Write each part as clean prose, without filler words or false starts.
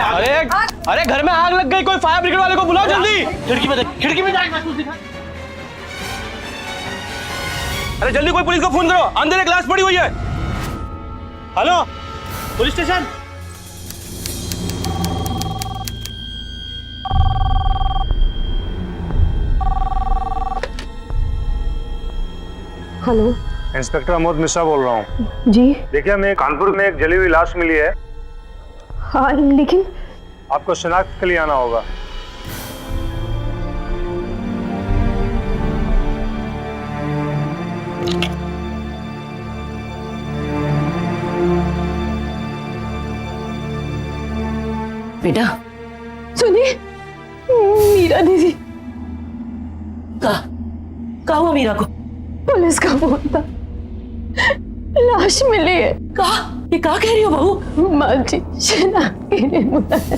अरे अरे घर में आग लग गई, कोई फायर ब्रिगेड वाले को बुलाओ जल्दी। खिड़की में देख, खिड़की में जाके कुछ दिखा। अरे जल्दी कोई पुलिस को फोन करो, अंदर एक लाश पड़ी हुई है। Hello police station. Hello, inspector Amod Mishra बोल रहा हूँ। जी। देखिए, हमें कानपुर में एक जली हुई लाश मिली है। हाँ, लेकिन आपको शिनाख्त के लिए आना होगा। बेटा सुनिए, मीरा दीदी। कहा हुआ मीरा को? पुलिस का फोन था, लाश मिली है। ये कहा कह रही हो बहू? माँ जी शिनाख्त के लिए बुलाया।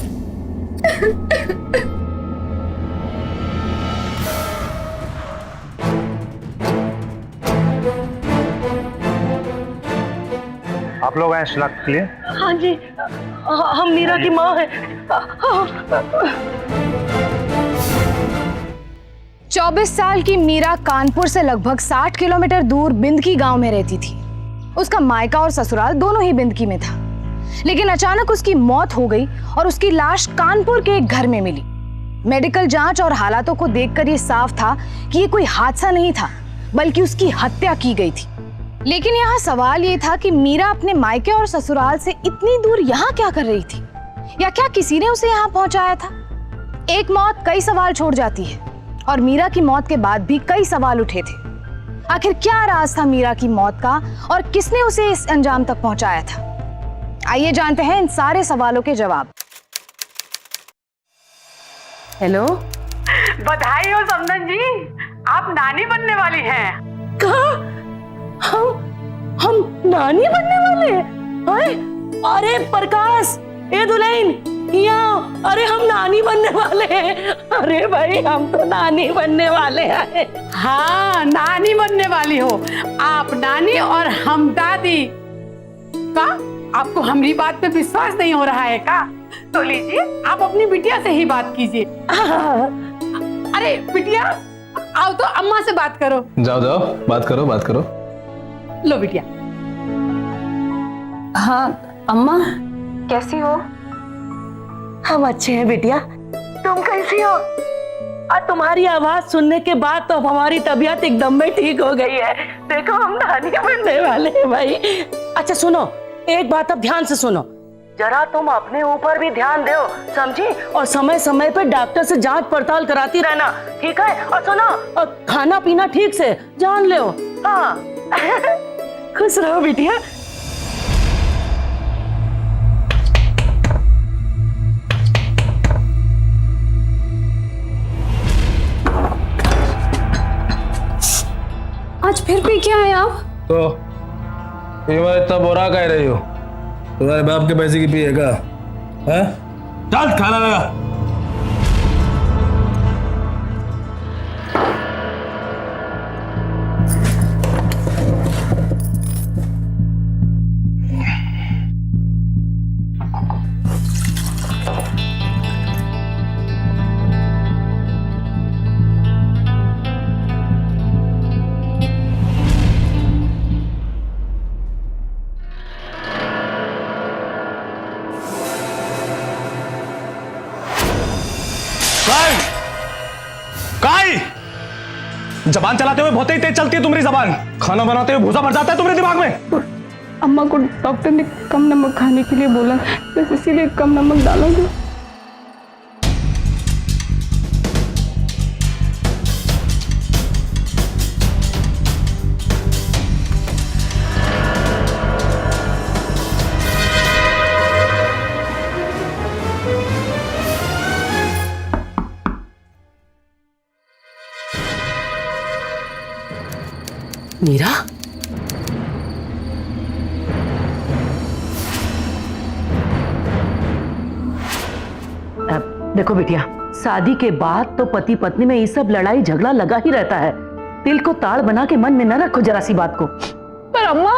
आप लोग आए शिनाख्त के लिए? हाँ जी, हम मीरा की माँ है। 24 साल की मीरा कानपुर से लगभग 60 किलोमीटर दूर बिंदकी गांव में रहती थी। उसका मायका और ससुराल दोनों ही बिंदकी में था, लेकिन अचानक उसकी मौत हो गई और उसकी लाश कानपुर के एक घर में मिली। मेडिकल जांच और हालातों को देखकर यह साफ था कि ये कोई हादसा नहीं था, बल्कि उसकी हत्या की गई थी। लेकिन यहाँ सवाल ये था कि मीरा अपने मायके और ससुराल से इतनी दूर यहाँ क्या कर रही थी, या क्या किसी ने उसे यहाँ पहुंचाया था? एक मौत कई सवाल छोड़ जाती है, और मीरा की मौत के बाद भी कई सवाल उठे थे। आखिर क्या राज था मीरा की मौत का, और किसने उसे इस अंजाम तक पहुंचाया था? आइए जानते हैं इन सारे सवालों के जवाब। हेलो, बधाई हो समधन जी, आप नानी बनने वाली हैं। कहा हम नानी बनने वाले हैं? अरे प्रकाश, ए दुल्हन, यहाँ, अरे हम नानी बनने वाले हैं। अरे भाई, हम तो नानी बनने वाले हैं। हाँ, नानी बनने वाली हो आप, नानी और हम दादी। का आपको हमारी बात पे विश्वास नहीं हो रहा है का? तो लीजिए, आप अपनी बिटिया से ही बात कीजिए। अरे बिटिया, आओ तो अम्मा से बात करो। जाओ जाओ, बात करो बात करो। लो बिटिया। हाँ अम्मा, कैसी हो? हम अच्छे हैं बिटिया, तुम कैसी हो? और तुम्हारी आवाज सुनने के बाद तो हमारी तबीयत एकदम में ठीक हो गई है। देखो, हम नानी बनने वाले हैं भाई। अच्छा सुनो, एक बात अब ध्यान से सुनो, जरा तुम अपने ऊपर भी ध्यान दो, समझी? और समय समय पे डॉक्टर से जांच पड़ताल कराती रहना, ठीक है? और सुनो, और खाना पीना ठीक से जान लो। हाँ खुश रहो बिटिया। आज फिर पी के आए आप? तो ये इतना बोरा कह रही हो? तुम्हारे बाप के पैसे की पिएगा? हैं? चल खाना लगा। जबान चलाते हुए बहुत ही तेज चलती है तुम्हारी जबान। खाना बनाते हुए भूसा भर जाता है तुम्हारे दिमाग में। अम्मा को डॉक्टर ने कम नमक खाने के लिए बोला, बस इसीलिए कम नमक डालोगे। मीरा, देखो बिटिया, शादी के बाद तो पति पत्नी में ये सब लड़ाई झगड़ा लगा ही रहता है। दिल को ताड़ बना के मन में न रखो जरा सी बात को। पर अम्मा,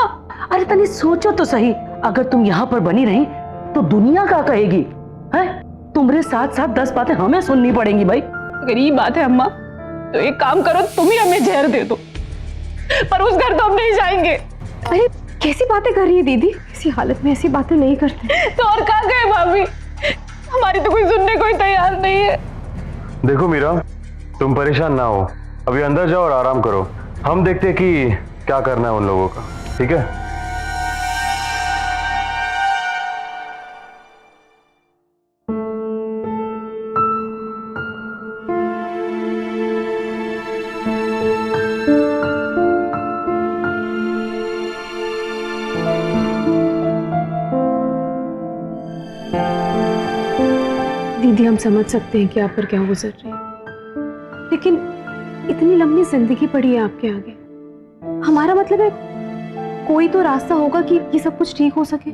अरे तनी सोचो तो सही, अगर तुम यहाँ पर बनी रही तो दुनिया क्या कहेगी? है तुम्हारे साथ साथ 10 बातें हमें सुननी पड़ेंगी भाई। अगर ये बात है अम्मा तो एक काम करो, तुम ही हमें जहर दे दो, पर उस घर तो हम नहीं जाएंगे। अरे कैसी बातें कर रही है दीदी, किसी हालत में ऐसी बातें नहीं करते। तो और कहाँ गए भाभी, हमारी तो कोई सुनने कोई तैयार नहीं है। देखो मीरा, तुम परेशान ना हो, अभी अंदर जाओ और आराम करो। हम देखते हैं कि क्या करना है उन लोगों का, ठीक है? दीदी हम समझ सकते हैं कि आप पर क्या गुजर रही है, लेकिन इतनी लंबी जिंदगी पड़ी है आपके आगे। हमारा मतलब है कोई तो रास्ता होगा कि ये सब कुछ ठीक हो सके।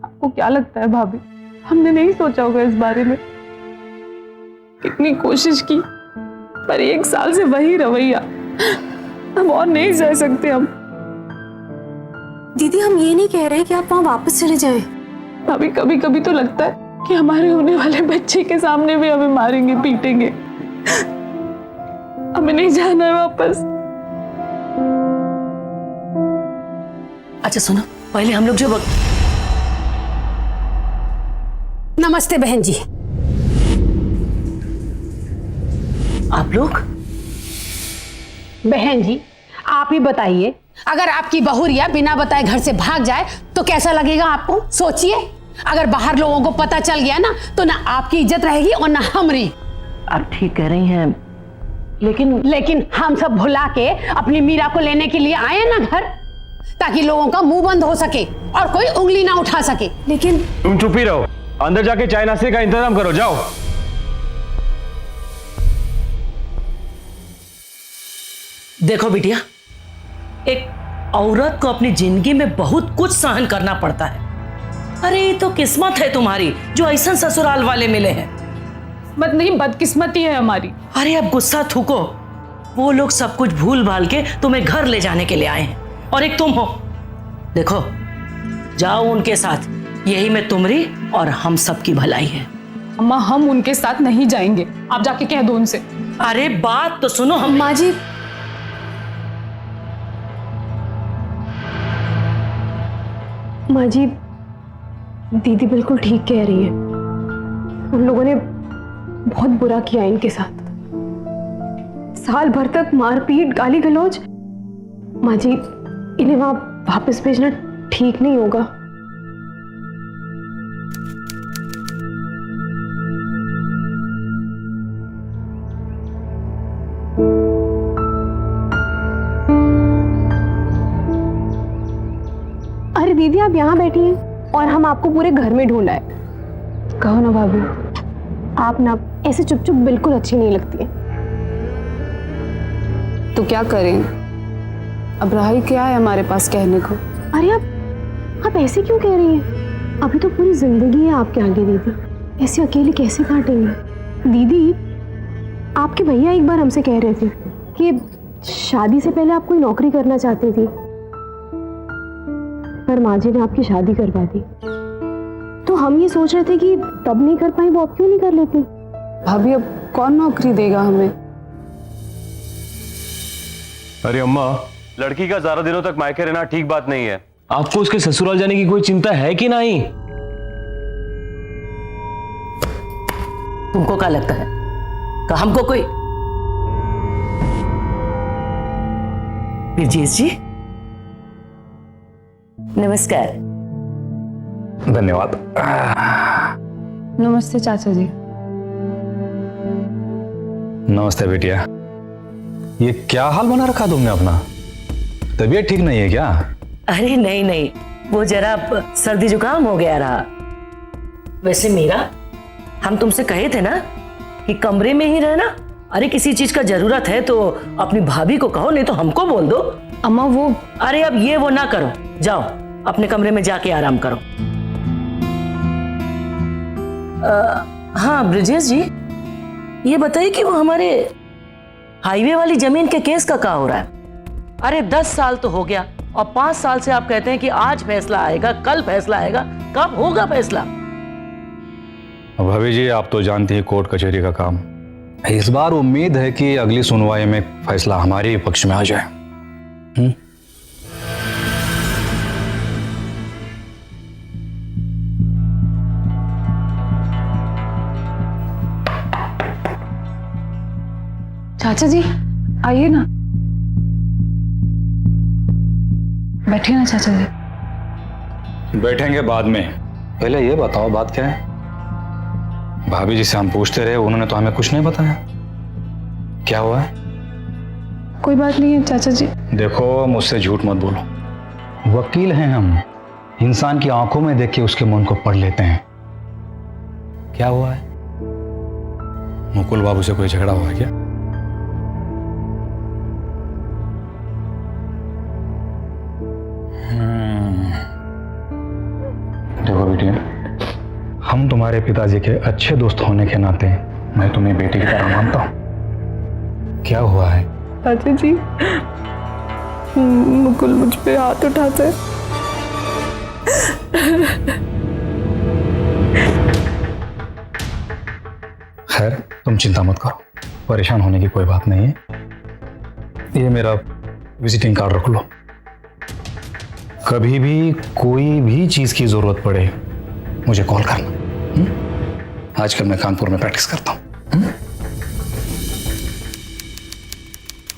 आपको क्या लगता है भाभी, हमने नहीं सोचा होगा इस बारे में? कितनी कोशिश की, पर 1 साल से वही रवैया, हम और नहीं सह सकते हम। दीदी हम ये नहीं कह रहे कि आप वहां वापस चले जाएं। भाभी कभी कभी तो लगता है कि हमारे होने वाले बच्चे के सामने भी हमें मारेंगे पीटेंगे। हमें नहीं जाना है वापस। अच्छा सुनो, पहले हम लोग जो नमस्ते बहन जी। आप लोग बहन जी आप ही बताइए, अगर आपकी बहू रिया बिना बताए घर से भाग जाए तो कैसा लगेगा आपको? सोचिए, अगर बाहर लोगों को पता चल गया ना तो ना आपकी इज्जत रहेगी और ना हमारी। आप ठीक कह रही हैं, लेकिन हम सब भुला के अपनी मीरा को लेने के लिए आए ना घर, ताकि लोगों का मुंह बंद हो सके और कोई उंगली ना उठा सके। लेकिन तुम चुप ही रहो, अंदर जाके चाय नाश्ते का इंतजाम करो, जाओ। देखो बिटिया, एक औरत को अपनी जिंदगी में बहुत कुछ सहन करना पड़ता है। अरे ये तो किस्मत है तुम्हारी जो ऐसा ससुराल वाले मिले हैं। मत नहीं, बदकिस्मती है हमारी। अरे अब गुस्सा थूको, वो लोग सब कुछ भूल भाल के तुम्हें घर ले जाने के लिए आए हैं, और एक तुम हो। देखो जाओ उनके साथ, यही में तुम्हारी और हम सब की भलाई है। अम्मा हम उनके साथ नहीं जाएंगे, आप जाके कह दो उनसे। अरे बात तो सुनो। हम माँ जी, माँ जी दीदी बिल्कुल ठीक कह रही है। उन लोगों ने बहुत बुरा किया इनके साथ, साल भर तक मारपीट गाली गलौज। माँ जी इन्हें वहां वापस भेजना ठीक नहीं होगा। अरे दीदी आप यहाँ बैठी हैं और हम आपको पूरे घर में ढूंढा है। कहो ना भाभी, आप ना ऐसे चुप चुप बिल्कुल अच्छी नहीं लगती है। तो क्या करें, अब रहा ही क्या है हमारे पास कहने को। अरे आप ऐसे क्यों कह रही हैं? अभी तो पूरी जिंदगी है आपके आगे दीदी, ऐसे अकेले कैसे काटेंगे? दीदी आपके भैया एक बार हमसे कह रहे थे कि शादी से पहले आप कोई नौकरी करना चाहती थी, पर माँ जी ने आपकी शादी करवा दी। तो हम ये सोच रहे थे कि तब नहीं कर पाई, वो अब क्यों नहीं कर लेती? भाभी अब कौन नौकरी देगा हमें? अरे अम्मा, लड़की का ज्यादा दिनों तक मायके रहना ठीक बात नहीं है। आपको उसके ससुराल जाने की कोई चिंता है कि नहीं? तुमको क्या लगता है कि हमको कोई? ब्रजेश जी नमस्कार। धन्यवाद। नमस्ते चाचा जी। नमस्ते बेटिया। ये क्या हाल बना रखा तुमने अपना? तबीयत ठीक नहीं है क्या? अरे नहीं नहीं, वो जरा सर्दी जुकाम हो गया रहा। वैसे मीरा, हम तुमसे कहे थे ना कि कमरे में ही रहना। अरे किसी चीज का जरूरत है तो अपनी भाभी को कहो, नहीं तो हमको बोल दो। अम्मा वो, अरे अब ये वो ना करो, जाओ अपने कमरे में जाके आराम करो। हाँ ब्रजेश जी, ये बताइए कि वो हमारे हाईवे वाली जमीन के केस का क्या हो रहा है? अरे 10 साल तो हो गया और 5 साल से आप कहते हैं कि आज फैसला आएगा, कल फैसला आएगा। कब होगा फैसला? भाभी जी, आप तो जानती हैं कोर्ट कचहरी का काम। इस बार उम्मीद है कि अगली सुनवाई में फैसला हमारे ही पक्ष में आ जाए। चाचा जी आइए ना, बैठिए ना चाचा जी। बैठेंगे बाद में, पहले ये बताओ बात क्या है? भाभी जी से हम पूछते रहे, उन्होंने तो हमें कुछ नहीं बताया। क्या हुआ है? कोई बात नहीं है चाचा जी। देखो, मुझसे झूठ मत बोलो, वकील हैं हम, इंसान की आंखों में देख के उसके मन को पढ़ लेते हैं। क्या हुआ है? मुकुल बाबू से कोई झगड़ा हुआ है क्या? देखो बेटिया, हम तुम्हारे पिताजी के अच्छे दोस्त होने के नाते मैं तुम्हें बेटी की तरह मानता हूं। क्या हुआ है? चाचा जी, मुकुल मुझ पे हाथ उठाते हैं। खैर, तुम चिंता मत करो, परेशान होने की कोई बात नहीं है। ये मेरा विजिटिंग कार्ड रख लो, कभी भी कोई भी चीज की जरूरत पड़े मुझे कॉल करना। आजकल मैं कानपुर में प्रैक्टिस करता हूँ।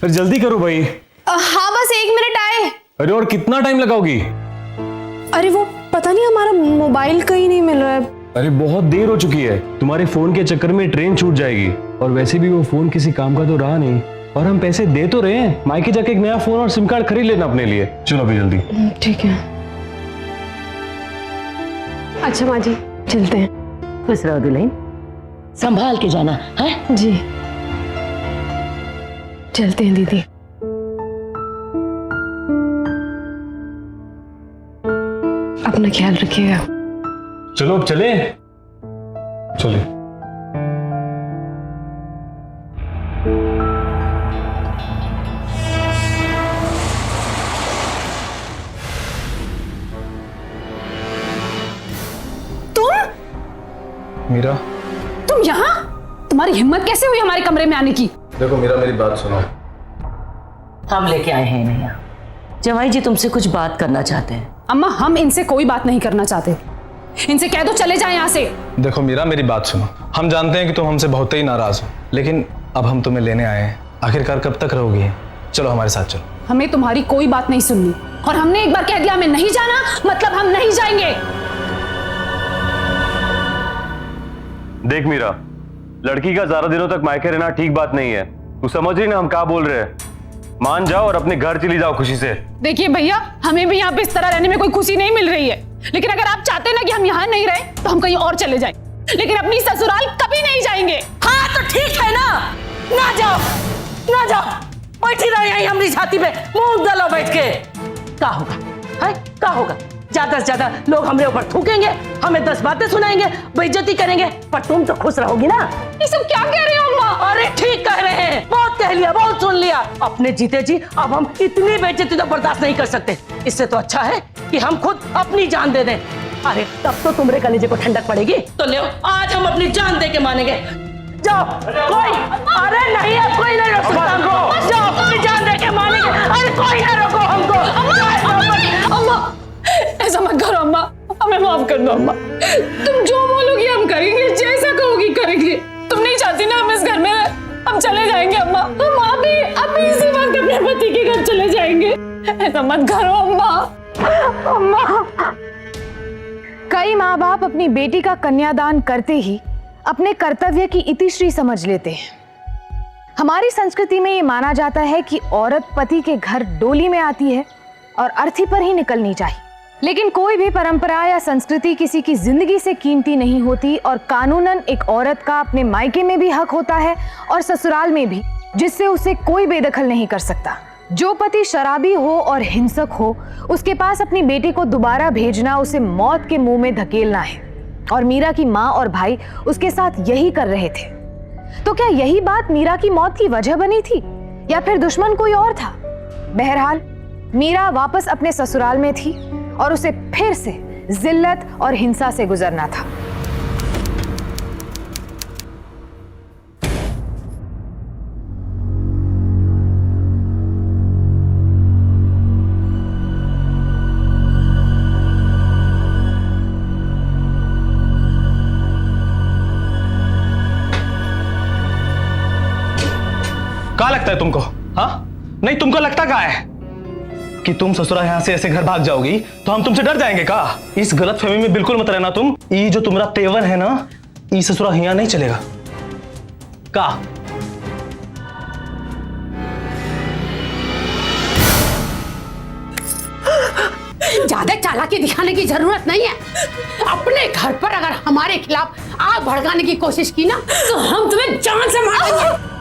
अरे जल्दी करो भाई। हाँ, बस 1 मिनट आए। अरे और कितना टाइम लगाओगी? अरे वो पता नहीं, हमारा मोबाइल कहीं नहीं मिल रहा है। अरे बहुत देर हो चुकी है, तुम्हारे फोन के चक्कर में ट्रेन छूट जाएगी। और वैसे भी वो फोन किसी काम का तो रहा नहीं, और हम पैसे दे तो रहे हैं। मायके जाके एक नया फोन और सिम कार्ड खरीद लेना अपने लिए। चलो अभी जल्दी। ठीक है। अच्छा माँ जी, चलते हैं। खुश रहो दुल्हन, संभाल के जाना है जी। चलते हैं दीदी। अपना ख्याल रखिएगा। चलो अब चले। चले। मीरा, तुम यहाँ? तुम्हारी हिम्मत कैसे हुई हमारे कमरे में आने की? देखो मीरा, मेरी बात सुनो। हम लेके आए हैं इन्हें यहाँ। जवाई जी तुमसे कुछ बात करना चाहते हैं। अम्मा, हम इनसे कोई बात नहीं करना चाहते। इनसे कह दो चले जाएं यहाँ से। देखो मीरा, मेरी बात सुनो। हम जानते हैं कि तुम हमसे बहुत ही नाराज हो, लेकिन अब हम तुम्हें लेने आए हैं। आखिरकार कब तक रहोगी? चलो हमारे साथ चलो। हमें तुम्हारी कोई बात नहीं सुननी, और हमने एक बार कह दिया हमें नहीं जाना, मतलब हम नहीं जाएंगे। देख मीरा, लड़की का ज्यादा दिनों तक मायके रहना ठीक बात नहीं है। तू समझ रही ना हम क्या बोल रहे हैं? मान जाओ और अपने घर चली जाओ खुशी से। देखिए भैया, हमें भी यहाँ पे इस तरह रहने में कोई खुशी नहीं मिल रही है, लेकिन अगर आप चाहते हैं ना कि हम यहाँ नहीं रहे तो हम कहीं और चले जाएं, लेकिन अपनी ससुराल कभी नहीं जाएंगे। हाँ तो ठीक है ना, ना जाओ ना जाओ, बैठी रहो यहीं हमारी छाती पे, मुंह दलो बैठ के। क्या होगा है? क्या होगा? ज्यादा से ज्यादा लोग हमारे ऊपर थूकेंगे, हमें 10 बातें सुनाएंगे, बेइज्जती करेंगे, पर तुम तो खुश रहोगी ना। ये सब क्या कह रहे हो अम्मा? अरे ठीक कह रहे हैं, बहुत कह लिया, बहुत सुन लिया। अपने जीते जी अब हम इतनी बेइज्जती तो बर्दाश्त नहीं कर सकते। इससे तो अच्छा है कि हम खुद अपनी जान दे दें। अरे तब तो तुम्हारे कलेजे को ठंडक पड़ेगी। तो ले आज हम अपनी जान दे के मानेंगे। जाओ कोई, अरे नहीं अब कोई नहीं रोक सकता हमको। जाओ अपनी जान दे के मानेंगे। अरे कोई ना रोको हमको। अम्मा, ऐसा मत करो अम्मा, हमें माफ कर दो अम्मा। तुम जो बोलोगी हम करेंगे, जैसा कहोगी करेंगे। तुम नहीं चाहती ना हम इस घर में रहे, हम चले जाएंगे अम्मा। हम अभी इसी वक्त अपने पति के घर चले जाएंगे। ऐसा मत करो अम्मा। अम्मा, कई माँ बाप अपनी बेटी का कन्यादान करते ही अपने कर्तव्य की इतिश्री समझ लेते हैं। हमारी संस्कृति में ये माना जाता है कि औरत पति के घर डोली में आती है और अर्थी पर ही निकलनी चाहिए, लेकिन कोई भी परंपरा या संस्कृति किसी की जिंदगी से कीमती नहीं होती, और कानूनन एक औरत का अपने मायके में भी हक होता है और ससुराल में भी, जिससे उसे कोई बेदखल नहीं कर सकता। जो पति शराबी हो और हिंसक हो, उसके पास अपनी बेटी को दोबारा भेजना उसे मौत के मुंह में धकेलना है, और मीरा की माँ और भाई उसके साथ यही कर रहे थे। तो क्या यही बात मीरा की मौत की वजह बनी थी, या फिर दुश्मन कोई और था? बहरहाल मीरा वापस अपने ससुराल में थी और उसे फिर से जिल्लत और हिंसा से गुजरना था। क्या लगता है तुमको? हाँ नहीं, तुमको लगता क्या है कि तुम ससुरा यहाँ से ऐसे घर भाग जाओगी तो हम तुमसे डर जाएंगे का? इस गलत फहमी में बिल्कुल मत रहना तुम। ये जो तुम्हारा तेवर है ना, ये ससुरा यहाँ नहीं चलेगा का? ज्यादा चालाकी दिखाने की जरूरत नहीं है। अपने घर पर अगर हमारे खिलाफ आग भड़काने की कोशिश की ना तो हम तुम्हें जान से मार देंगे।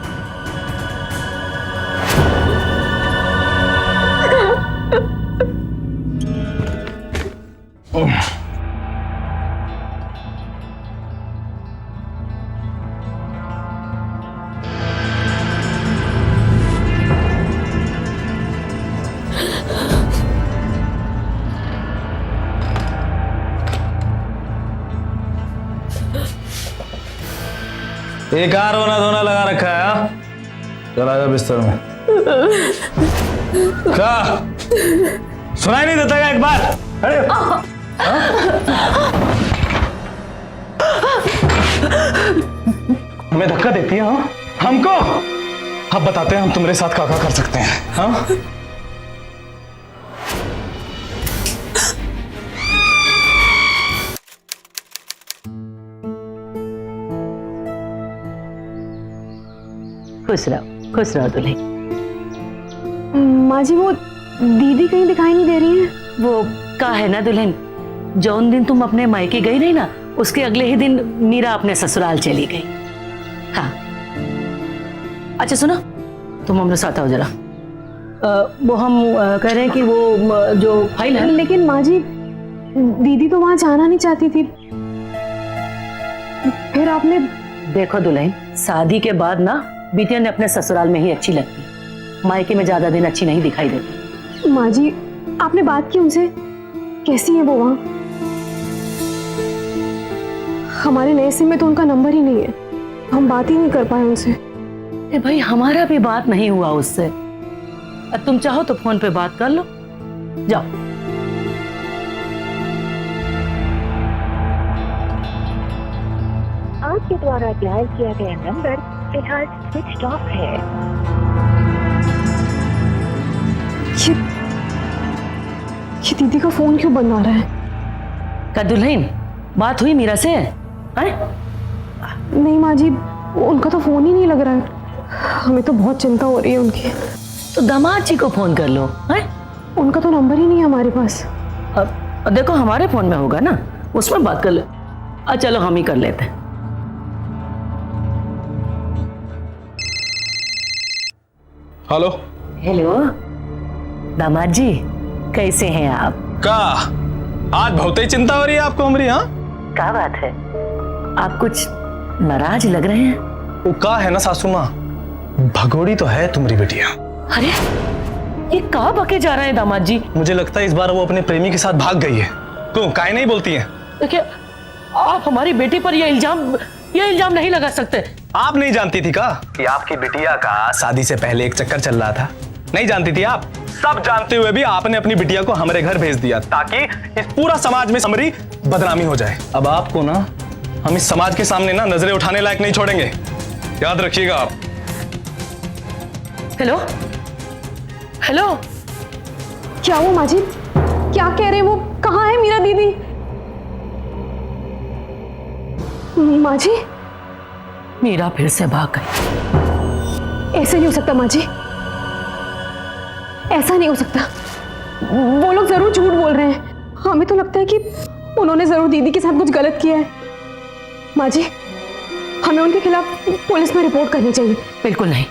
एक और रोना धोना लगा रखा है। हाँ? चला जा बिस्तर में। क्या सुनाई नहीं देता क्या एक बार? अरे हमें धक्का देती है हाँ? हमको? अब बताते हैं हम तुम्हारे साथ क्या कर सकते हैं। हाँ? खुश रहो दुल्हन। माँ जी वो दीदी कहीं दिखाई नहीं दे रही है। वो का है ना दुल्हन, जौन दिन तुम अपने मायके गई नहीं ना, उसके अगले ही दिन मीरा अपने ससुराल चली गई। हाँ अच्छा सुनो, तुम हमरे साथ आओ जरा। वो हम कह रहे हैं कि वो जो फाइल है। लेकिन माँ जी दीदी तो वहां जाना नहीं चाहती थी, फिर आपने। देखो दुल्हन, शादी के बाद ना बिटिया ने अपने ससुराल में ही अच्छी लगती, मायके में ज्यादा दिन अच्छी नहीं दिखाई देती। माँ जी आपने बात की उनसे? कैसी है वो वहां? हमारे नए सिम में तो उनका नंबर ही नहीं है, हम बात ही नहीं कर पाए उनसे। भाई हमारा भी बात नहीं हुआ उससे। अब तुम चाहो तो फोन पे बात कर लो, जाओ। आपके द्वारा डायल किया गया नंबर फिलहाल स्विच ऑफ है। ये दीदी का फोन क्यों बंद आ रहा है? का दुल्हन बात हुई मीरा से? नहीं माँ जी, उनका तो फोन ही नहीं लग रहा है। हमें तो बहुत चिंता हो रही है उनकी। तो दामाद जी को फोन कर लो। उनका तो नंबर ही नहीं है हमारे पास। अब देखो हमारे फोन में होगा ना, उसमें बात कर लो। चलो हम ही कर लेते हैं। हेलो हेलो दामाद जी, कैसे हैं आप? का आज बहुत ही चिंता हो रही है आपको हमारी? हाँ क्या बात है, आप कुछ नाराज लग रहे हैं। वो का है ना सासू माँ, भगोड़ी तो है तुम्हारी बेटिया। अरे ये कहाँ बके जा रहे हैं दामाद जी? मुझे लगता है इस बार वो अपने प्रेमी के साथ भाग गई है। क्यों काहे नहीं बोलती है? देखिए आप हमारी बेटी पर ये इल्जाम नहीं लगा सकते। आप नहीं जानती थी का कि आपकी बिटिया का शादी से पहले एक चक्कर चल रहा था? नहीं जानती थी आप? सब जानते हुए भी आपने अपनी बिटिया को हमारे घर भेज दिया ताकि इस पूरा समाज में हमारी बदनामी हो जाए। अब आपको ना हम इस समाज के सामने ना नजरें उठाने लायक नहीं छोड़ेंगे, याद रखिएगा आप। हेलो हेलो, क्या वो माँ जी क्या कह रहे हैं? वो कहाँ है मीरा दीदी? माँ जी मीरा फिर से भाग गई। ऐसे नहीं हो सकता माँ जी, ऐसा नहीं हो सकता। वो लोग जरूर झूठ बोल रहे हैं। हमें तो लगता है कि उन्होंने जरूर दीदी के साथ कुछ गलत किया है। माँ जी हमें उनके खिलाफ पुलिस में रिपोर्ट करनी चाहिए। बिल्कुल नहीं,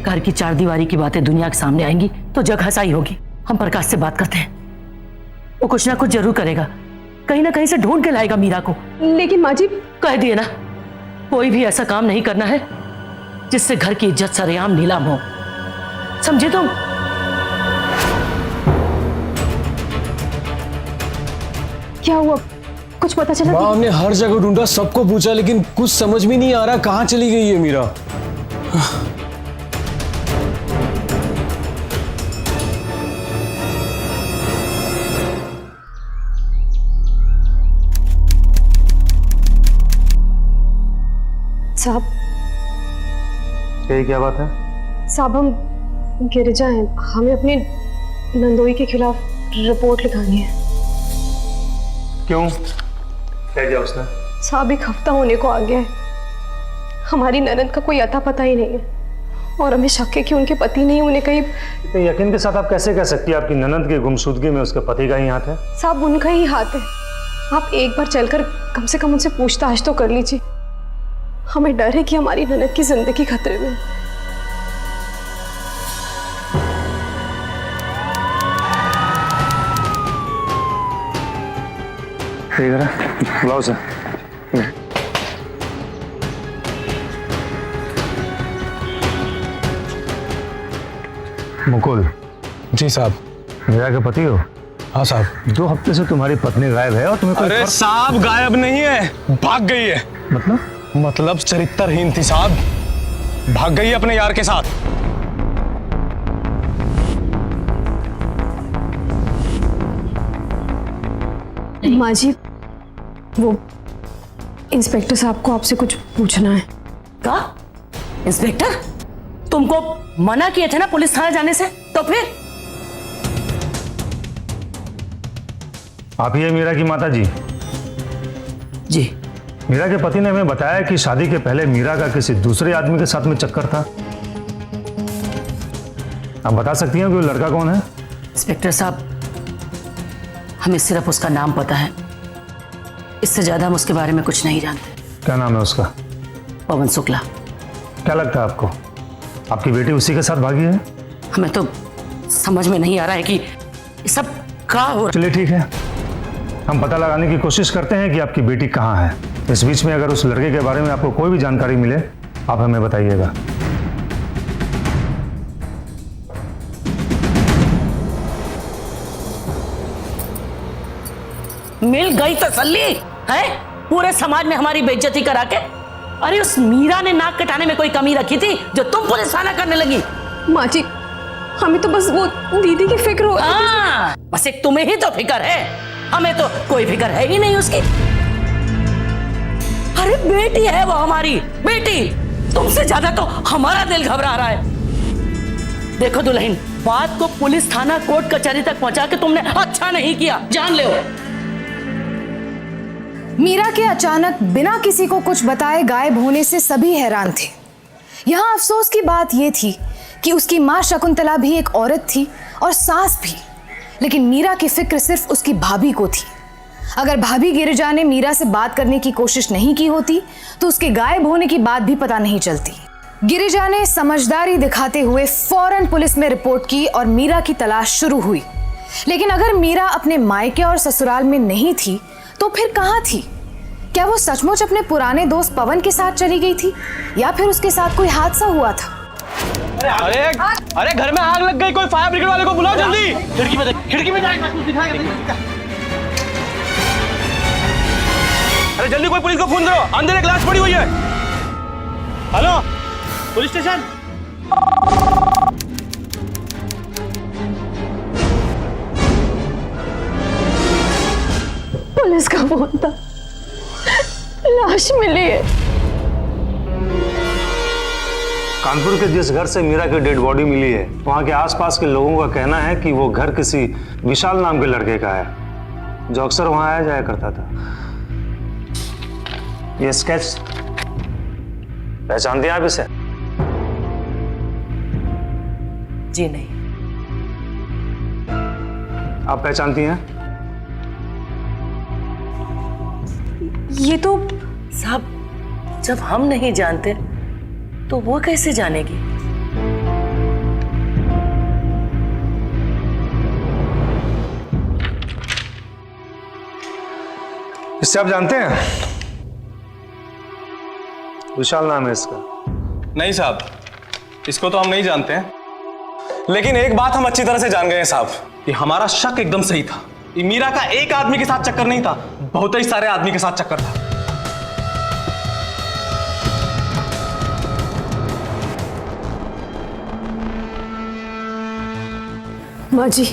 घर की चार दीवारी की बातें दुनिया के सामने आएंगी तो जग हंसाई होगी। हम प्रकाश से बात करते हैं, वो कुछ ना कुछ जरूर करेगा, कहीं ना कहीं से ढूंढ के लाएगा मीरा को। लेकिन माँ जी कह दिए ना, कोई भी ऐसा काम नहीं करना है जिससे घर की इज्जत सरेआम नीलाम हो, समझे तुम? क्या हुआ, कुछ पता चला? माँ हमने हर जगह ढूंढा, सबको पूछा, लेकिन कुछ समझ में नहीं आ रहा कहाँ चली गई है मीरा। साहब ये क्या बात है? साहब हम गिरिजा हैं, हमें अपने नंदोई के खिलाफ रिपोर्ट लिखानी है। क्यों, क्या किया उसने? साहब 1 हफ्ता होने को आ गया है, हमारी ननद का कोई अता पता ही नहीं है और हमें शक है कि उनके पति ने उन्हें कहीं। तो यकीन के साथ आप कैसे कह सकती हैं आपकी ननद की गुमशुदगी में उसके पति का ही हाथ है? साहब उनका ही हाथ है, आप एक बार चलकर कम से कम उनसे पूछताछ तो कर लीजिए। हमें डर है कि हमारी ननद की जिंदगी खतरे में है। ठीक है, बुलाओ सर। मुकुल। जी साहब। मीरा के पति हो? हाँ साहब। 2 हफ्ते से तुम्हारी पत्नी गायब है और तुम्हें कोई अरे साहब गायब नहीं है, भाग गई है। मतलब चरित्रहीन थी साहब, भाग गई है अपने यार के साथ। माँ जी, वो इंस्पेक्टर साहब को आपसे कुछ पूछना है। का इंस्पेक्टर, तुमको मना किए थे ना पुलिस थाने जाने से, तो फिर? आप ही है मीरा की माता जी? जी। मीरा के पति ने हमें बताया कि शादी के पहले मीरा का किसी दूसरे आदमी के साथ में चक्कर था। आप बता सकती हैं कि वो लड़का कौन है? इंस्पेक्टर साहब, हमें सिर्फ उसका नाम पता है, इससे ज्यादा हम उसके बारे में कुछ नहीं जानते। क्या नाम है उसका? पवन शुक्ला। क्या लगता है आपको, आपकी बेटी उसी के साथ भागी है? हमें तो समझ में नहीं आ रहा है कि ये सब क्या हो रहा है। चलिए ठीक है, हम पता लगाने की कोशिश करते हैं कि आपकी बेटी कहाँ है। इस बीच में अगर उस लड़के के बारे में आपको कोई भी जानकारी मिले, आप हमें बताइएगा। मिल गई तसल्ली है? पूरे समाज में हमारी बेइज्जती करा के। अरे उस मीरा ने नाक कटाने में कोई कमी रखी थी जो तुम पुलिस थाना करने लगी? माँ जी, हमें तो बस वो दीदी की फिक्र हो। बस एक तुम्हें ही तो फिक्र है, हमें तो कोई फिक्र है ही नहीं उसकी। अरे बेटी है वो हमारी बेटी, तुमसे ज्यादा तो हमारा दिल घबरा रहा है। देखो दुल्हन, बात को पुलिस थाना कोर्ट कचहरी तक पहुंचा के तुमने अच्छा नहीं किया, जान ले। मीरा के अचानक बिना किसी को कुछ बताए गायब होने से सभी हैरान थे। यहाँ अफसोस की बात यह थी कि उसकी माँ शकुंतला भी एक औरत थी और सास भी, लेकिन मीरा की फिक्र सिर्फ उसकी भाभी को थी। अगर भाभी गिरिजा ने मीरा से बात करने की कोशिश नहीं की होती तो उसके गायब होने की बात भी पता नहीं चलती। गिरिजा ने समझदारी दिखाते हुए फौरन पुलिस में रिपोर्ट की और मीरा की तलाश शुरू हुई। लेकिन अगर मीरा अपने मायके और ससुराल में नहीं थी तो फिर कहाँ थी? क्या वो सचमुच अपने पुराने दोस्त पवन के साथ चली गई थी या फिर उसके साथ कोई हादसा हुआ था? अरे घर में आग लग गई, कोई फायर ब्रिगेड वाले को बुलाओ जल्दी। खिड़की में जाएगा, कुछ दिखाएगा। अरे जल्दी कोई पुलिस को फोन करो, अंदर एक लाश पड़ी हुई है। Hello police station. पुलिस का फोन था, लाश मिली है। कानपुर के जिस घर से मीरा की डेड बॉडी मिली है, वहां के आसपास के लोगों का कहना है कि वो घर किसी विशाल नाम के लड़के का है जो अक्सर वहां आया जाया करता था। ये स्केच पहचानते हैं आप इसे? जी नहीं। आप पहचानती हैं? ये तो साहब, जब हम नहीं जानते तो वो कैसे जानेगी? इससे आप जानते हैं? विशाल नाम है इसका। नहीं साहब, इसको तो हम नहीं जानते हैं, लेकिन एक बात हम अच्छी तरह से जान गए हैं साहब कि हमारा शक एकदम सही था। ये मीरा का एक आदमी के साथ चक्कर नहीं था, बहुत ही सारे आदमी के साथ चक्कर था। माँ जी,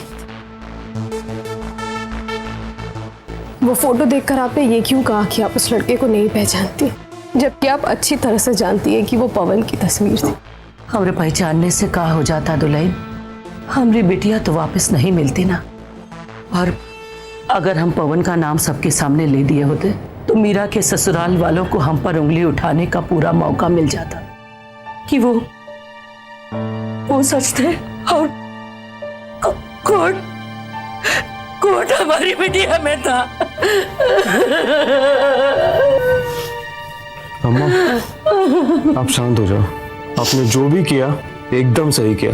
वो फोटो देखकर आपने ये क्यों कहा कि आप उस लड़के को नहीं पहचानती, जबकि आप अच्छी तरह से जानती है कि वो पवन की तस्वीर थी? हमरे पहचानने से का हो जाता दुल्हन, हमारी बिटिया तो वापस नहीं मिलती ना। और अगर हम पवन का नाम सबके सामने ले दिए होते तो मीरा के ससुराल वालों को हम पर उंगली उठाने का पूरा मौका मिल जाता कि वो सच थे और कोर्ट हमारी बिटिया में था। अम्मा, आप शांत हो जाओ। आपने जो भी किया एकदम सही किया।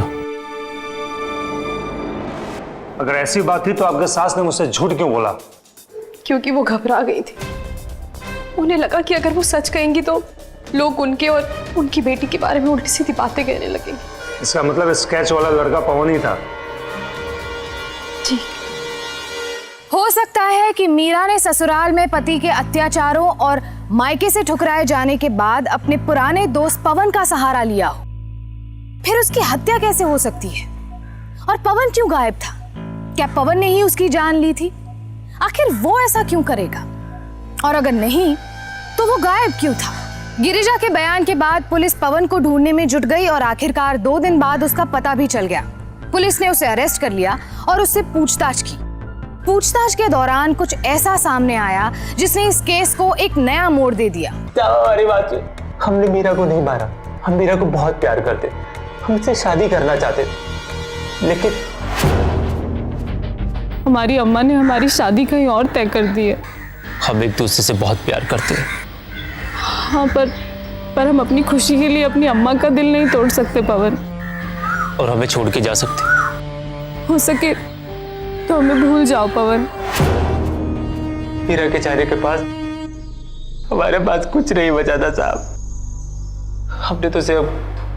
अगर ऐसी बात थी तो आपके सास ने मुझसे झूठ क्यों बोला? क्योंकि वो घबरा गई थी। उन्हें लगा कि अगर वो सच कहेंगी तो लोग उनके और उनकी बेटी के बारे में उल्टी सीधी बातें कहने लगेंगे। इसका मतलब स्केच वाला लड़का पवन ही था। जी। हो सकता है कि मीरा ने ससुराल में पति के अत्याचारों और मायके से ठुकराए जाने के बाद अपने पुराने दोस्त पवन का सहारा लिया हो। फिर उसकी हत्या कैसे हो सकती है? और पवन क्यों गायब था? क्या पवन ने ही उसकी जान ली थी? आखिर वो ऐसा क्यों करेगा? और अगर नहीं तो वो गायब क्यों था? गिरिजा के बयान के बाद पुलिस पवन को ढूंढने में जुट गई और आखिरकार 2 दिन बाद उसका पता भी चल गया। पुलिस ने उसे अरेस्ट कर लिया और उससे पूछताछ की। पूछताछ के दौरान कुछ ऐसा सामने आया जिसने इस केस को एक नया मोड़ दे दिया। अरे बात, हमने मीरा को नहीं मारा, हम मीरा को बहुत प्यार करते, हम उससे शादी करना चाहते, लेकिन हमारी अम्मा ने हमारी शादी कहीं और तय कर दी है। हम एक दूसरे से बहुत प्यार करते हैं। हाँ, पर हम अपनी खुशी के लिए अपनी अम्मा का दिल नहीं तोड़ सकते पवन। और हमें छोड़ के जा सकते? हो सके तो हमें भूल जाओ पवन। मीरा के चेहरे के पास हमारे पास कुछ नहीं बचा था साहब। हमने तो उसे अब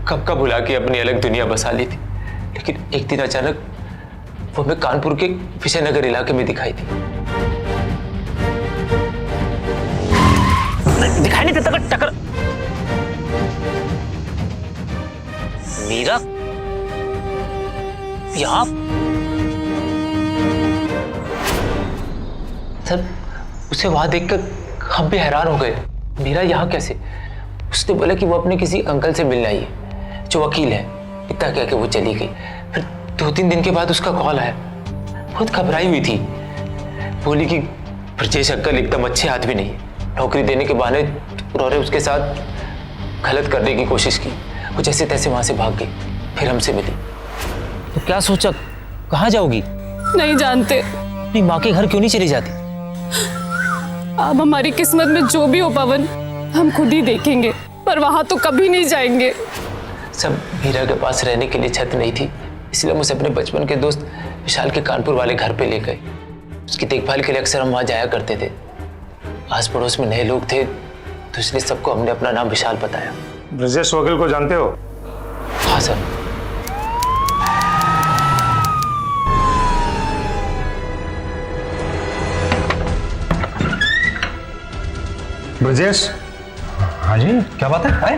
कब का भुला के अपनी अलग दुनिया बसा ली थी, लेकिन एक दिन अचानक वो हमें कानपुर के विजयनगर इलाके में दिखाई थी। दिखाई नहीं देता टकर। मीरा यहाँ सर, उसे वहां देखकर हम भी हैरान हो गए। मीरा यहाँ कैसे? उसने बोला कि वो अपने किसी अंकल से मिलने आई है जो वकील है। इतना कह के वो चली गई। फिर 2-3 दिन के बाद उसका कॉल आया। बहुत घबराई हुई थी। बोली कि ब्रजेश अंकल एकदम अच्छे आदमी नहीं है, नौकरी देने के बहाने उन्होंने उसके साथ गलत करने की कोशिश की। वो जैसे तैसे वहां से भाग गई, फिर हमसे मिली। तो क्या सोचा, कहाँ जाओगी? नहीं जानते। अपनी माँ के घर क्यों नहीं चली जाती? अब हमारी किस्मत में जो भी हो पवन, हम खुद ही देखेंगे, पर वहां तो कभी नहीं जाएंगे। सब मीरा के पास रहने के लिए छत नहीं थी, इसलिए हम उसे अपने बचपन के दोस्त विशाल के कानपुर वाले घर पे ले गए। उसकी देखभाल के लिए अक्सर हम वहां जाया करते थे। आस पड़ोस में नए लोग थे, तो इसलिए सबको हमने अपना नाम विशाल बताया। ब्रजेश वकील को जानते हो? हाँ सर। ब्रजेश? हाँ जी, क्या बात है?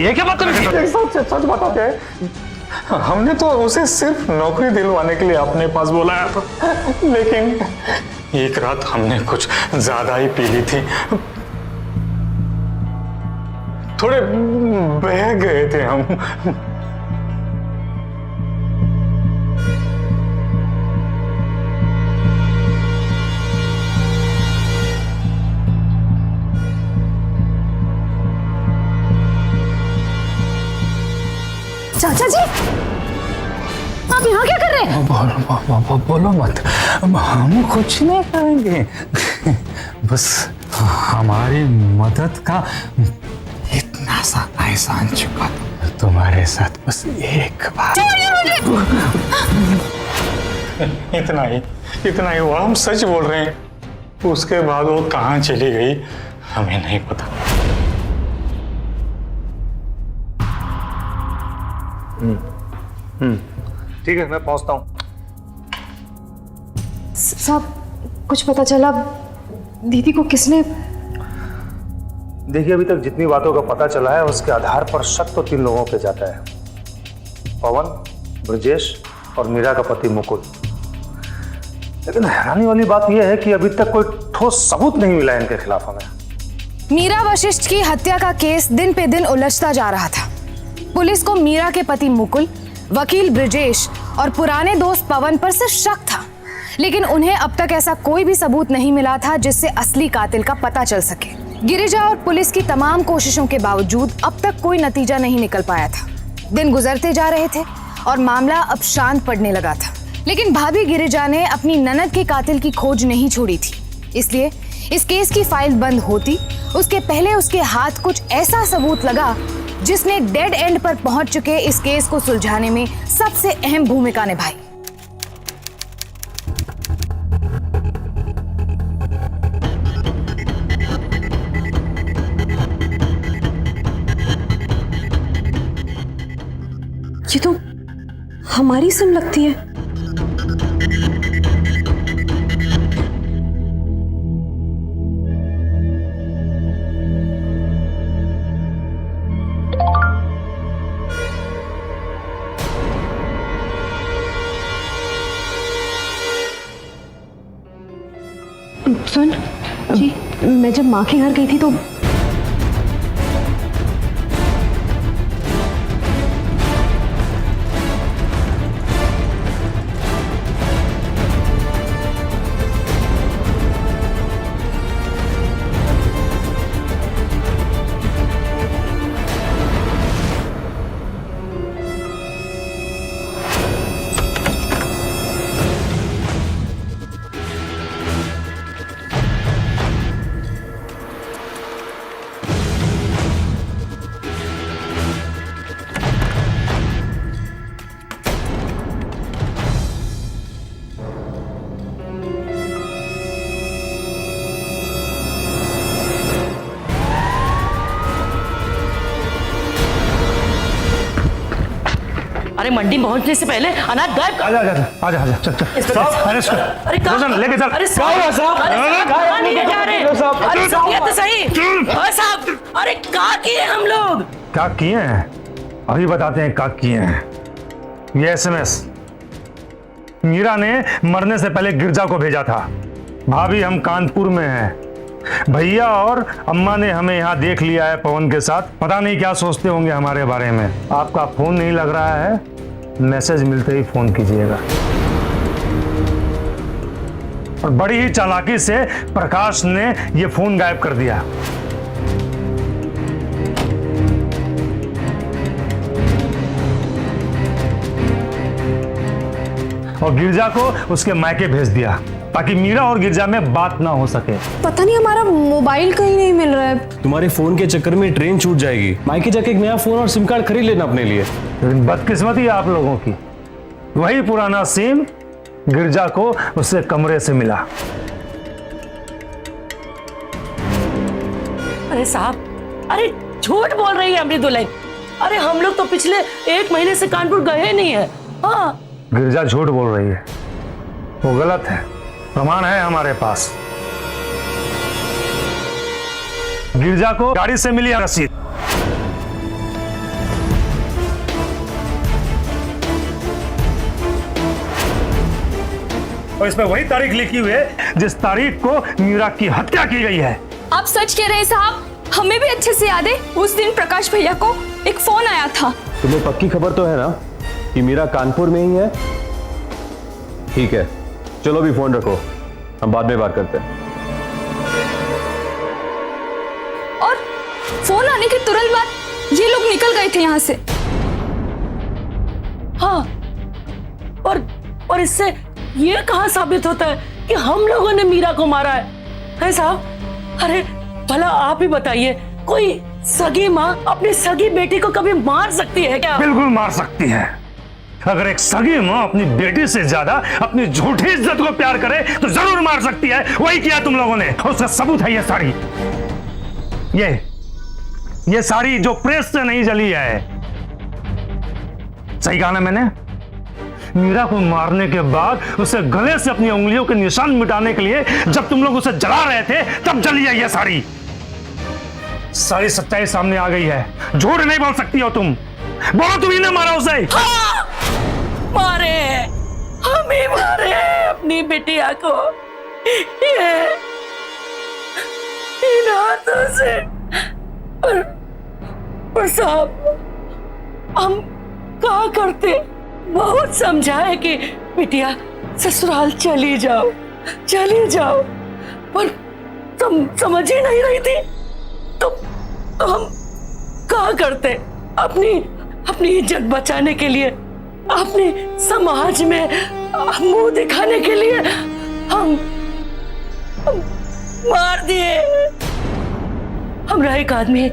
ये क्या बात है? सच बताते हैं। हमने तो उसे सिर्फ नौकरी दिलवाने के लिए अपने पास बुलाया था, लेकिन एक रात हमने कुछ ज्यादा ही पी ली थी, थोड़े बह गए थे हम। चाचा जी, आप यहाँ क्या कर रहे हैं? बोलो मत, हम कुछ नहीं करेंगे। बस हमारी मदद का इतना सा एहसान चुका दो तुम्हारे साथ, बस एक बार। इतना ही हुआ। हम सच बोल रहे हैं। उसके बाद वो कहाँ चली गई हमें नहीं पता। ठीक है, मैं पहुंचता हूँ। साहब, कुछ पता चला दीदी को किसने? देखिए, अभी तक जितनी बातों का पता चला है उसके आधार पर शक तो 3 लोगों पे जाता है। पवन, ब्रजेश और मीरा का पति मुकुल। लेकिन हैरानी वाली बात यह है कि अभी तक कोई ठोस सबूत नहीं मिला इनके खिलाफ हमें। मीरा वशिष्ठ की हत्या का केस दिन पे दिन उलझता जा रहा था। पुलिस को मीरा के पति मुकुल, वकील ब्रिजेश और पुराने दोस्त पवन पर सिर्फ शक था, लेकिन उन्हें अब तक ऐसा कोई भी सबूत नहीं मिला था जिससे असली कातिल का पता चल सके। गिरिजा और पुलिस की तमाम कोशिशों के बावजूद अब तक कोई नतीजा नहीं निकल पाया था। दिन गुजरते जा रहे थे और मामला अब शांत पड़ने लगा था, लेकिन भाभी गिरिजा ने अपनी ननद के कातिल की खोज नहीं छोड़ी थी। इसलिए इस केस की फाइल बंद होती उसके पहले उसके हाथ कुछ ऐसा सबूत लगा जिसने डेड एंड पर पहुंच चुके इस केस को सुलझाने में सबसे अहम भूमिका निभाई। ये तो हमारी सिम लगती है। सुन जी, मैं जब माँ के घर गई थी तो अरे मंडी पहुंचने से पहले अनाज गायब। आजा आजा आजा आजा चल चल साहब अरेस्ट कर। अरे रोशन लेके चल। अरे साहब कहाँ लेके जा रहे हैं? अरे साहब ये तो सही। अरे साहब, अरे क्या किए हम लोग? क्या किए हैं अभी बताते हैं क्या किए हैं। ये एसएमएस मीरा ने मरने से पहले गिरजा को भेजा था। भाभी हम कानपुर में हैं, भैया और अम्मा ने हमें यहाँ देख लिया है पवन के साथ। पता नहीं क्या सोचते होंगे हमारे बारे में। आपका फोन नहीं लग रहा है, मैसेज मिलते ही फोन कीजिएगा। और बड़ी ही चालाकी से प्रकाश ने ये फोन गायब कर दिया। और गिरजा को उसके मायके भेज दिया ताकि मीरा और गिरजा में बात ना हो सके। पता नहीं हमारा मोबाइल कहीं नहीं मिल रहा है। तुम्हारे फोन के चक्कर में ट्रेन छूट जाएगी। मायके जाके एक नया फोन और सिम कार्ड खरीद लेना अपने लिए। लेकिन बदकिस्मती है आप लोगों की, वही पुराना सिम गिरजा को उससे कमरे से मिला। अरे साहब, अरे झूठ बोल रही है अपनी दुल्हन। अरे हम लोग तो पिछले 1 महीने से कानपुर गए नहीं है। हाँ, गिरजा झूठ बोल रही है, वो गलत है। प्रमाण है हमारे पास। गिरजा को गाड़ी से मिली है रसीद। और इसमें वही तारीख लिखी हुई है जिस तारीख को मीरा की हत्या की गई है। आप सच कह रहे हैं साहब, हमें भी अच्छे से याद है उस दिन प्रकाश भैया को एक फोन आया था। तुम्हें पक्की खबर तो है ना कि मीरा कानपुर में ही है? ठीक है, चलो भी फोन रखो, हम बाद में बात करते हैं। और फोन आने के तुरंत बाद ये लोग निकल गए थे यहाँ से। हाँ, और इससे ये कहाँ साबित होता है कि हम लोगों ने मीरा को मारा है साहब? अरे भला आप ही बताइए, कोई सगी माँ अपनी सगी बेटी को कभी मार सकती है क्या? बिल्कुल मार सकती है। अगर एक सगी माँ अपनी बेटी से ज्यादा अपनी झूठी इज्जत को प्यार करे तो जरूर मार सकती है। वही किया तुम लोगों ने। उसका सबूत है ये साड़ी, ये साड़ी जो प्रेस से नहीं जली है। सही कहा ना मैंने? मीरा को मारने के बाद उसे गले से अपनी उंगलियों के निशान मिटाने के लिए जब तुम लोग उसे जला रहे थे तब जली है ये साड़ी। सारी सच्चाई सामने आ गई है। झूठ नहीं बोल सकती हो तुम। बोलो तुम ही ने मारा उसे। हाँ, मारे, हम ही मारे अपनी बिटिया को इन हाथों से। और साहब, हम क्या करते? बहुत समझाए कि बिटिया ससुराल चली जाओ, पर तुम समझ ही नहीं रही थी। तो हम क्या करते? अपनी इज्जत बचाने के लिए, अपने समाज में मुंह दिखाने के लिए हम मार दिए। हमरा एक आदमी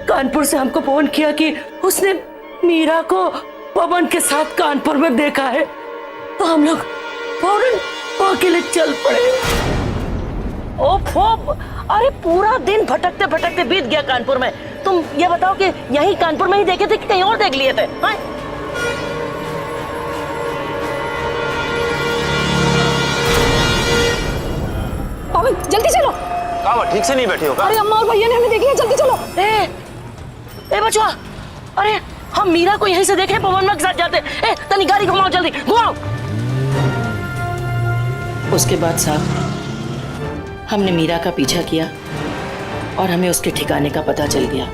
कानपुर से हमको फोन किया कि उसने मीरा को पवन के साथ कानपुर में देखा है, तो हम लोग फौरन वहां के लिए चल पड़े। ओफो, अरे पूरा दिन भटकते भटकते बीत गया कानपुर में। तुम ये बताओ कि यही कानपुर में ही देखे थे कि कहीं और देख लिए थे? हाँ? पवन जल्दी चलो। ठीक से नहीं बैठी हो? अरे अम्मा और भैया ने हमें देख लिया, जल्दी चलो। ए बचवा, अरे हम मीरा को यहीं से देखे पवन के साथ जाते। तनी गाड़ी घुमाओ, जल्दी घुमाओ। उसके बाद साहब हमने मीरा का पीछा किया और हमें उसके ठिकाने का पता चल गया।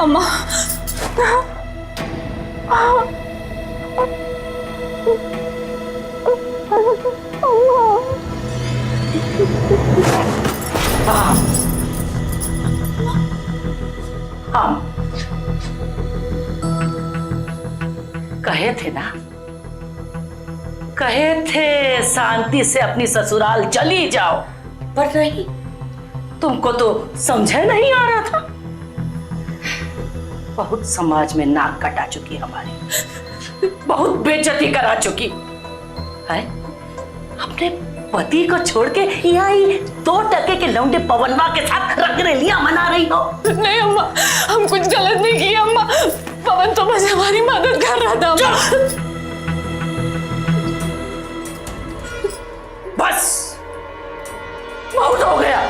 अम्मा, हम कहे थे ना, कहे थे शांति से अपनी ससुराल चली जाओ, पर नहीं, तुमको तो समझे नहीं आ रहा था। बहुत समाज में नाक कटा चुकी हमारी, बहुत बेइज्जती करा चुकी है। अपने पति को छोड़ के यहाँ ही 2 टके के लौंडे पवनवा के साथ रंगरेलियां मना रही हो। नहीं अम्मा, हम कुछ गलत नहीं किया अम्मा। पवन तो बस हमारी मदद कर रहा था अम्मा। बस बहुत हो गया।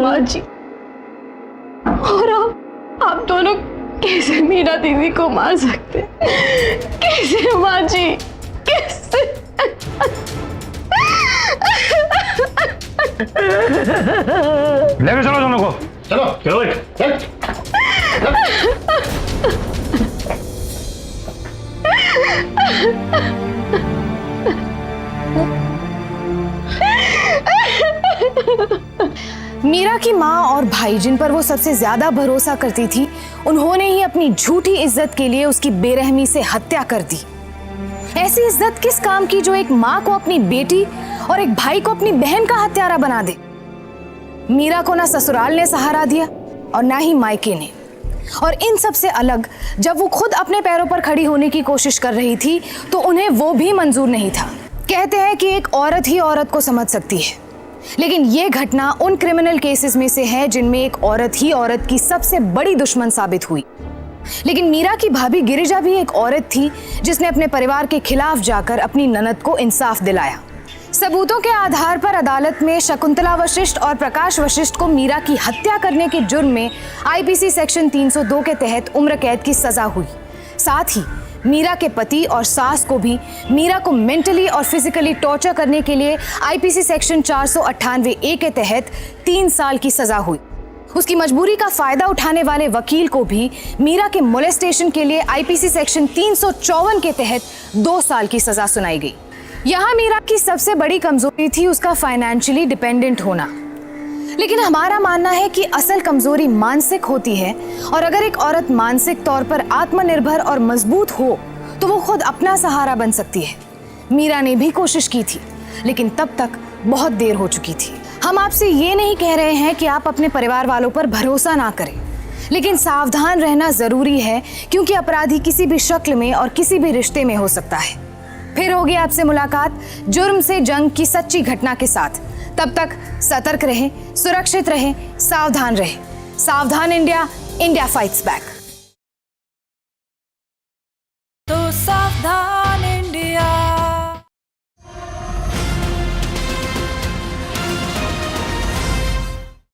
माँ जी, और आप दोनों कैसे मीरा दीदी को मार सकते? कैसे माँ जी, कैसे? लेके चलो दोनों को। चलो चलो चल। मीरा की माँ और भाई जिन पर वो सबसे ज्यादा भरोसा करती थी, उन्होंने ही अपनी झूठी इज्जत के लिए उसकी बेरहमी से हत्या कर दी। ऐसी इज्जत किस काम की जो एक माँ को अपनी बेटी और एक भाई को अपनी बहन का हत्यारा बना दे। मीरा को ना ससुराल ने सहारा दिया और ना ही मायके ने। और इन सब से अलग, जब वो खुद अपने पैरों पर खड़ी होने की कोशिश कर रही थी तो उन्हें वो भी मंजूर नहीं था। कहते हैं कि एक औरत ही औरत को समझ सकती है, लेकिन ये घटना उन क्रिमिनल केसेस में से है जिनमें एक औरत ही औरत की सबसे बड़ी दुश्मन साबित हुई। लेकिन मीरा की भाभी गिरिजा भी एक औरत थी जिसने अपने परिवार के खिलाफ जाकर अपनी ननद को इंसाफ दिलाया। सबूतों के आधार पर अदालत में शकुंतला वशिष्ठ और प्रकाश वशिष्ठ को मीरा की हत्या करने के जुर्म में आईपीसी सेक्शन 302 के तहत उम्र कैद की सजा हुई। साथ ही मीरा के पति और सास को भी मीरा को मेंटली और फिजिकली टॉर्चर करने के लिए आईपीसी सेक्शन 498A के तहत 3 साल की सजा हुई। उसकी मजबूरी का फायदा उठाने वाले वकील को भी मीरा के मोलेस्टेशन के लिए आईपीसी सेक्शन 354 के तहत 2 साल की सजा सुनाई गई। यहाँ मीरा की सबसे बड़ी कमजोरी थी उसका फाइनेंशियली डिपेंडेंट होना, लेकिन हमारा मानना है कि असल कमजोरी मानसिक होती है, और अगर एक औरत मानसिक तौर पर आत्मनिर्भर और मजबूत हो तो वो खुद अपना सहारा बन सकती है। मीरा ने भी कोशिश की थी, लेकिन तब तक बहुत देर हो चुकी थी। हम आपसे ये नहीं कह रहे हैं कि आप अपने परिवार वालों पर भरोसा ना करें, लेकिन सावधान रहना जरूरी है क्योंकि अपराधी किसी भी शक्ल में और किसी भी रिश्ते में हो सकता है। फिर होगी आपसे मुलाकात जुर्म से जंग की सच्ची घटना के साथ। तब तक सतर्क रहें, सुरक्षित रहें, सावधान रहें। सावधान इंडिया, इंडिया फाइट्स बैक। तो सावधान